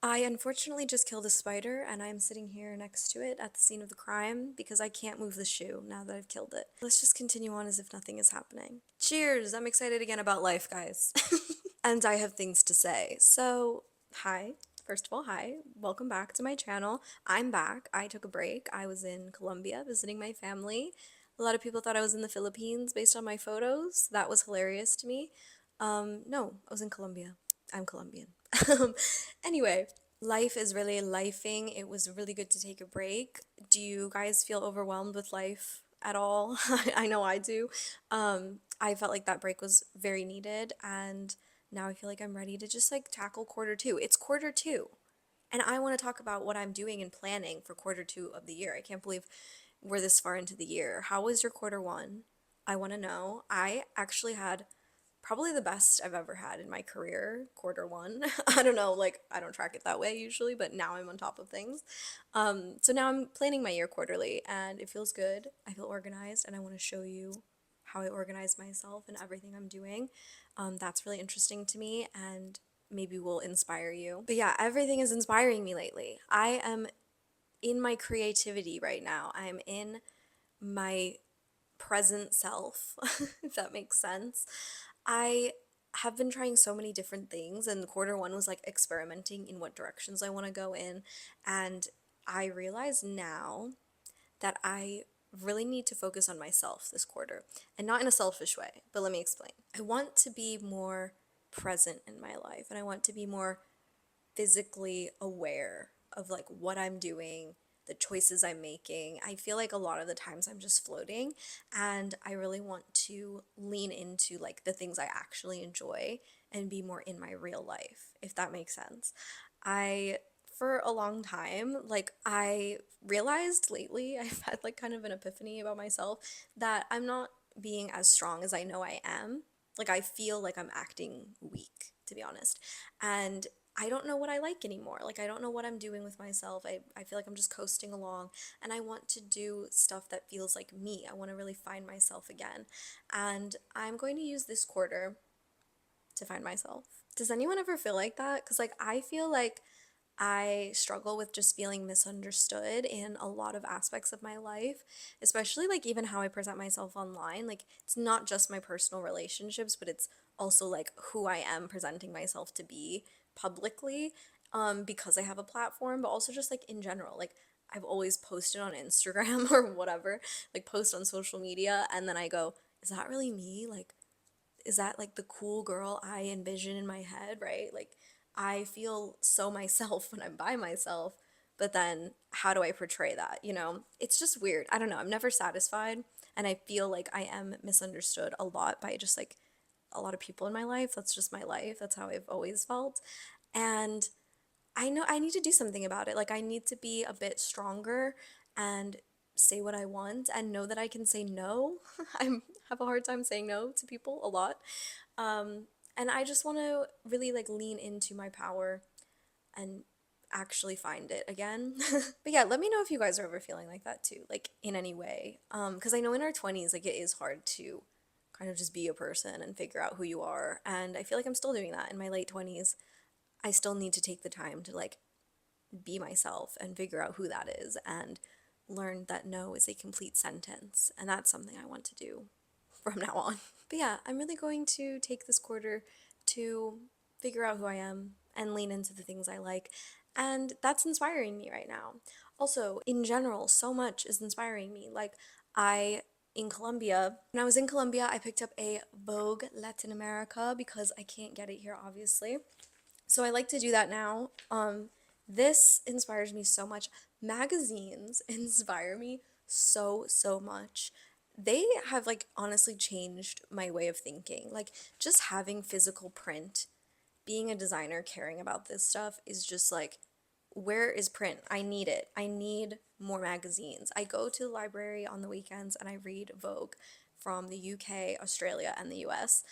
I unfortunately just killed a spider and I'm sitting here next to it at the scene of the crime because I can't move the shoe now that I've killed it. Let's just continue on as if nothing is happening. Cheers! I'm excited again about life, guys. And I have things to say. So, hi. First of all, hi. Welcome back to my channel. I'm back. I took a break. I was in Colombia visiting my family. A lot of people thought I was in the Philippines based on my photos. That was hilarious to me. No, I was in Colombia. I'm Colombian. Anyway, life is really lifing. It was really good to take a break. Do you guys feel overwhelmed with life at all? I know I do. I felt like that break was very needed, and now I feel like I'm ready to just like tackle quarter two. It's quarter two, and I want to talk about what I'm doing and planning for quarter two of the year. I can't believe we're this far into the year. How was your quarter one? I want to know. I actually had probably the best I've ever had in my career, quarter one. I don't know, like, I don't track it that way usually, but now I'm on top of things. So now I'm planning my year quarterly, and it feels good. I feel organized, and I want to show you how I organize myself and everything I'm doing. That's really interesting to me, and maybe will inspire you. But yeah, everything is inspiring me lately. I am in my creativity right now. I'm in my present self, if that makes sense. I have been trying so many different things, and quarter one was like experimenting in what directions I want to go in. And I realize now that I really need to focus on myself this quarter, and not in a selfish way, but let me explain. I want to be more present in my life, and I want to be more physically aware of like what I'm doing, the choices I'm making. I feel like a lot of the times I'm just floating, and I really want to lean into like the things I actually enjoy and be more in my real life, if that makes sense. I for a long time, like I realized lately, I've had like kind of an epiphany about myself that I'm not being as strong as I know I am. Like I feel like I'm acting weak, to be honest. And I don't know what I like anymore. Like, I don't know what I'm doing with myself. I feel like I'm just coasting along, and I want to do stuff that feels like me. I want to really find myself again. And I'm going to use this quarter to find myself. Does anyone ever feel like that? Because, like, I feel like I struggle with just feeling misunderstood in a lot of aspects of my life, especially like even how I present myself online. Like, it's not just my personal relationships, but it's also like who I am presenting myself to be publicly, because I have a platform, but also just like in general. Like, I've always posted on Instagram or whatever, like post on social media, and then I go, is that really me? Like, is that like the cool girl I envision in my head, right? Like I feel so myself when I'm by myself, but then how do I portray that, you know? It's just weird. I don't know. I'm never satisfied, and I feel like I am misunderstood a lot by just like a lot of people in my life. That's just my life. That's how I've always felt. And I know I need to do something about it. Like I need to be a bit stronger and say what I want and know that I can say no. I have a hard time saying no to people a lot. And I just want to really like lean into my power and actually find it again. But yeah, let me know if you guys are ever feeling like that too, like in any way. Because I know in our 20s, like it is hard to kind of just be a person and figure out who you are. And I feel like I'm still doing that in my late 20s. I still need to take the time to like be myself and figure out who that is and learn that no is a complete sentence. And that's something I want to do from now on. But yeah, I'm really going to take this quarter to figure out who I am and lean into the things I like. And that's inspiring me right now. Also, in general, so much is inspiring me. Like, in Colombia, when I was in Colombia, I picked up a Vogue Latin America because I can't get it here, obviously. So I like to do that now. This inspires me so much. Magazines inspire me so, so much. They have like honestly changed my way of thinking. Like just having physical print, being a designer, caring about this stuff is just like, where is print? I need it. I need more magazines. I go to the library on the weekends and I read Vogue from the UK, Australia, and the US,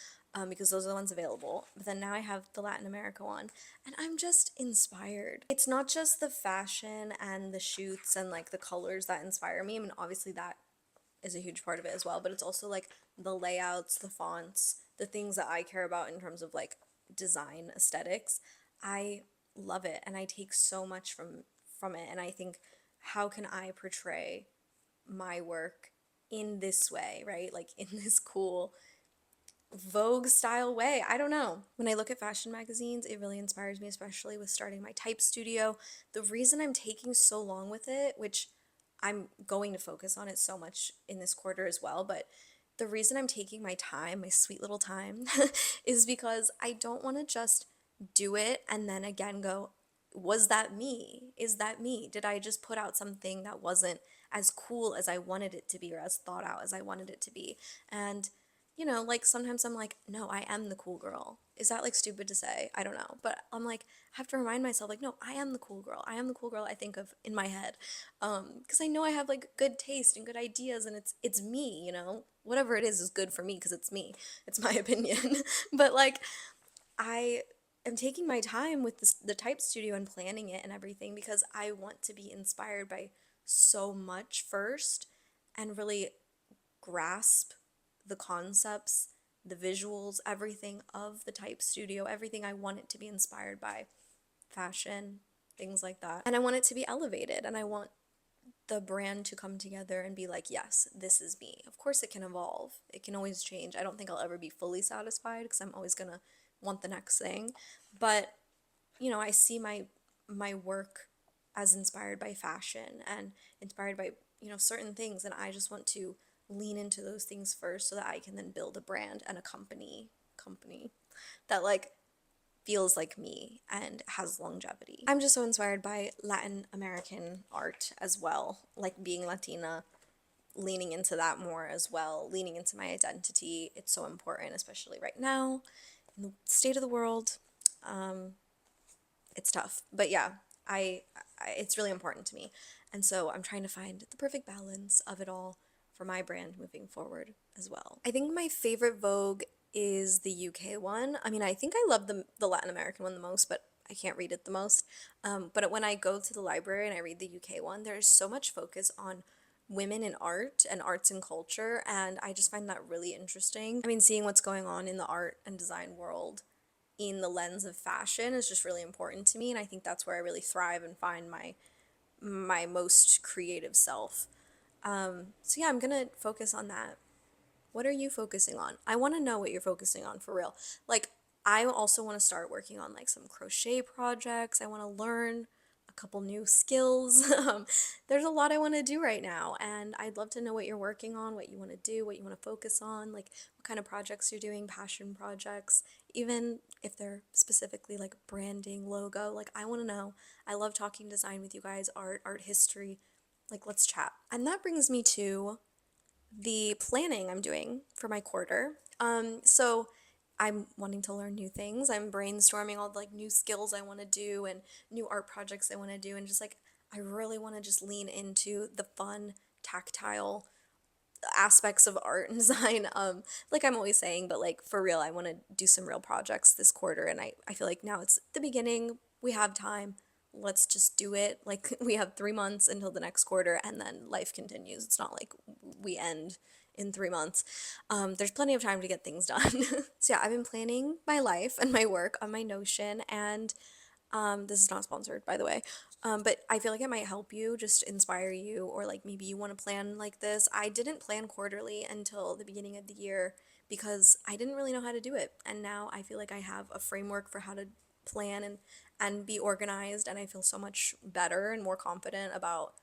because those are the ones available. But then now I have the Latin America one, and I'm just inspired. It's not just the fashion and the shoots and like the colors that inspire me. I mean, obviously that is a huge part of it as well, but it's also like the layouts, the fonts, the things that I care about in terms of like design aesthetics. I love it and I take so much from it, and I think, how can I portray my work in this way, right? Like in this cool Vogue style way. I don't know. When I look at fashion magazines, it really inspires me, especially with starting my type studio. The reason I'm taking so long with it, which I'm going to focus on it so much in this quarter as well, but the reason I'm taking my time, my sweet little time, is because I don't want to just do it and then again go, was that me? Is that me? Did I just put out something that wasn't as cool as I wanted it to be or as thought out as I wanted it to be? And like sometimes I'm like, no, I am the cool girl. Is that like stupid to say? I don't know. But I'm like, I have to remind myself, like, no, I am the cool girl. I am the cool girl I think of in my head. Because I know I have like good taste and good ideas, and it's me, Whatever it is good for me because it's me. It's my opinion. But like, I am taking my time with the type studio and planning it and everything because I want to be inspired by so much first and really grasp the concepts, the visuals, everything of the type studio, everything I want it to be inspired by, fashion, things like that. And I want it to be elevated, and I want the brand to come together and be like, yes, this is me. Of course, it can evolve, it can always change. I don't think I'll ever be fully satisfied because I'm always gonna want the next thing. But, I see my work as inspired by fashion and inspired by, certain things, and I just want to lean into those things first so that I can then build a brand and a company that like feels like me and has longevity. I'm just so inspired by Latin American art as well, like being Latina, leaning into that more as well, leaning into my identity. It's so important, especially right now in the state of the world. It's tough, but yeah, it's really important to me, and so I'm trying to find the perfect balance of it all for my brand moving forward as well. I think my favorite Vogue is the UK one. I mean, I think I love the Latin American one the most, but I can't read it the most. But when I go to the library and I read the UK one, there's so much focus on women in art and arts and culture, and I just find that really interesting. I mean, seeing what's going on in the art and design world in the lens of fashion is just really important to me, and I think that's where I really thrive and find my most creative self. So yeah, I'm gonna focus on that. What are you focusing on? I want to know what you're focusing on for real. Like, I also want to start working on like some crochet projects. I want to learn a couple new skills. There's a lot I want to do right now, and I'd love to know what you're working on, what you want to do, what you want to focus on, like what kind of projects you're doing, passion projects, even if they're specifically like branding, logo. Like, I want to know. I love talking design with you guys, art history. Like, let's chat. And that brings me to the planning I'm doing for my quarter. So I'm wanting to learn new things. I'm brainstorming all the like new skills I want to do and new art projects I want to do, and just like I really want to just lean into the fun, tactile aspects of art and design. Like I'm always saying, but like for real, I want to do some real projects this quarter, and I feel like now it's the beginning. We have time. Let's just do it. Like we have 3 months until the next quarter, and then life continues. It's not like we end in 3 months. There's plenty of time to get things done. So yeah, I've been planning my life and my work on my Notion, and this is not sponsored, by the way. But I feel like it might help you, just inspire you, or like maybe you want to plan like this. I didn't plan quarterly until the beginning of the year because I didn't really know how to do it. And now I feel like I have a framework for how to plan and be organized, and I feel so much better and more confident about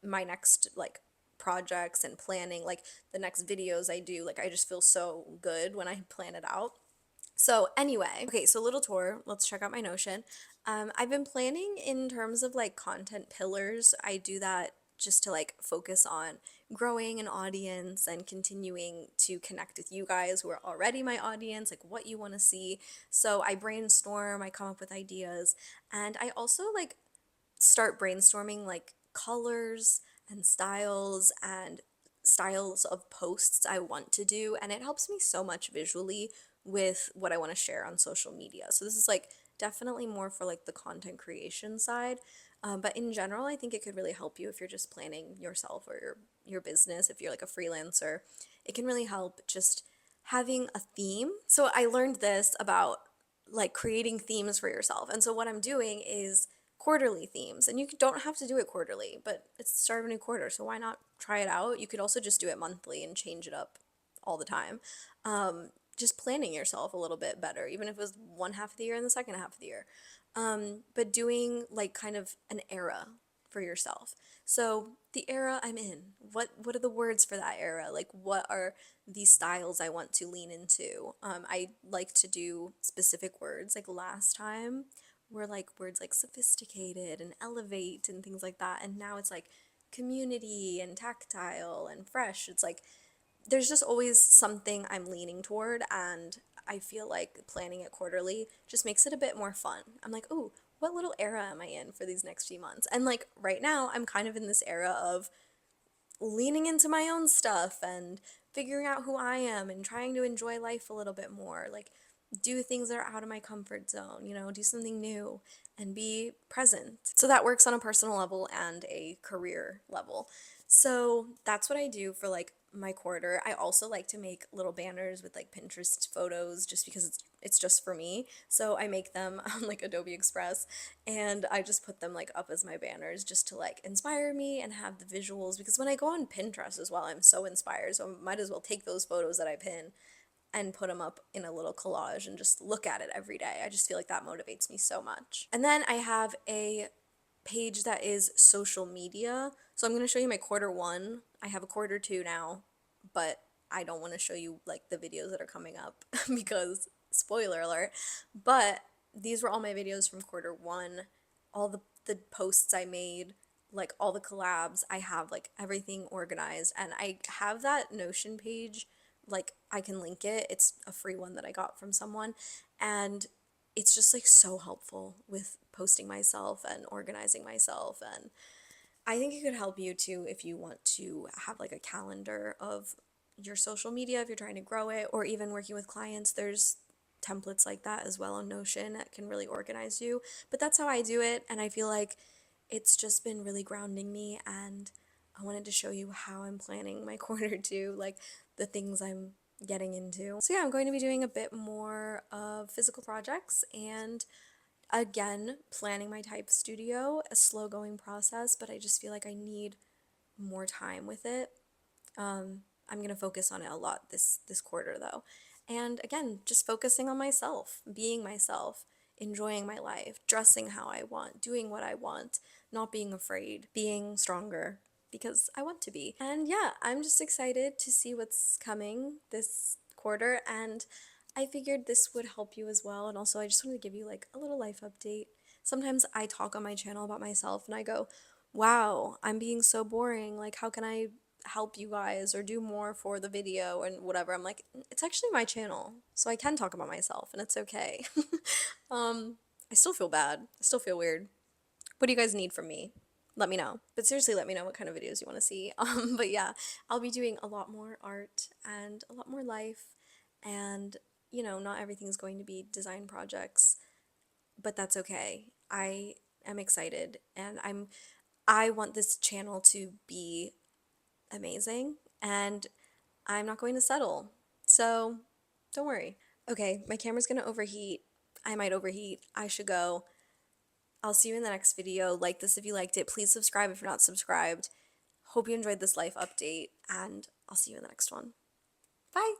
my next like projects and planning, like the next videos I do. Like I just feel so good when I plan it out. So anyway, okay, so little tour. Let's check out my Notion. I've been planning in terms of like content pillars. I do that just to like focus on growing an audience and continuing to connect with you guys who are already my audience, like what you want to see. So I brainstorm, I come up with ideas, and I also like start brainstorming like colors and styles of posts I want to do, and it helps me so much visually with what I want to share on social media. So this is like definitely more for like the content creation side. But in general, I think it could really help you if you're just planning yourself or your business, if you're like a freelancer. It can really help just having a theme. So I learned this about like creating themes for yourself. And so what I'm doing is quarterly themes. And you don't have to do it quarterly, but it's the start of a new quarter, so why not try it out? You could also just do it monthly and change it up all the time. Just planning yourself a little bit better, even if it was one half of the year and the second half of the year. But doing like kind of an era for yourself. So the era I'm in, what are the words for that era? Like what are these styles I want to lean into? I like to do specific words. Like last time were like words like sophisticated and elevate and things like that. And now it's like community and tactile and fresh. It's like there's just always something I'm leaning toward, and I feel like planning it quarterly just makes it a bit more fun. I'm like, oh, what little era am I in for these next few months? And like right now, I'm kind of in this era of leaning into my own stuff and figuring out who I am and trying to enjoy life a little bit more. Like, do things that are out of my comfort zone, do something new and be present. So that works on a personal level and a career level. So that's what I do for like my quarter. I also like to make little banners with like Pinterest photos just because it's just for me. So I make them on like Adobe Express and I just put them like up as my banners just to like inspire me and have the visuals, because when I go on Pinterest as well, I'm so inspired. So I might as well take those photos that I pin and put them up in a little collage and just look at it every day. I just feel like that motivates me so much. And then I have a page that is social media. So I'm going to show you my quarter one. I have a quarter two now, but I don't want to show you like the videos that are coming up because spoiler alert. But these were all my videos from quarter one, all the posts I made, like all the collabs. I have like everything organized, and I have that Notion page, like I can link it. It's a free one that I got from someone, and it's just like so helpful with posting myself and organizing myself. And I think it could help you too if you want to have like a calendar of your social media if you're trying to grow it, or even working with clients. There's templates like that as well on Notion that can really organize you. But that's how I do it, and I feel like it's just been really grounding me, and I wanted to show you how I'm planning my quarter two, like the things I'm getting into. So yeah, I'm going to be doing a bit more of physical projects and again planning my type studio, a slow going process, but I just feel like I need more time with it. I'm gonna focus on it a lot this quarter though. And again, just focusing on myself, being myself, enjoying my life, dressing how I want, doing what I want, not being afraid, being stronger because I want to be. And yeah, I'm just excited to see what's coming this quarter, and I figured this would help you as well. And also I just wanted to give you like a little life update. Sometimes I talk on my channel about myself and I go, wow, I'm being so boring. Like, how can I help you guys or do more for the video and whatever? I'm like, it's actually my channel, so I can talk about myself and it's okay. I still feel bad. I still feel weird. What do you guys need from me? Let me know. But seriously, let me know what kind of videos you want to see. But yeah, I'll be doing a lot more art and a lot more life, and not everything's going to be design projects, but that's okay. I am excited, and I want this channel to be amazing, and I'm not going to settle. So don't worry. Okay, my camera's gonna overheat. I might overheat. I should go. I'll see you in the next video. Like this if you liked it. Please subscribe if you're not subscribed. Hope you enjoyed this life update, and I'll see you in the next one. Bye!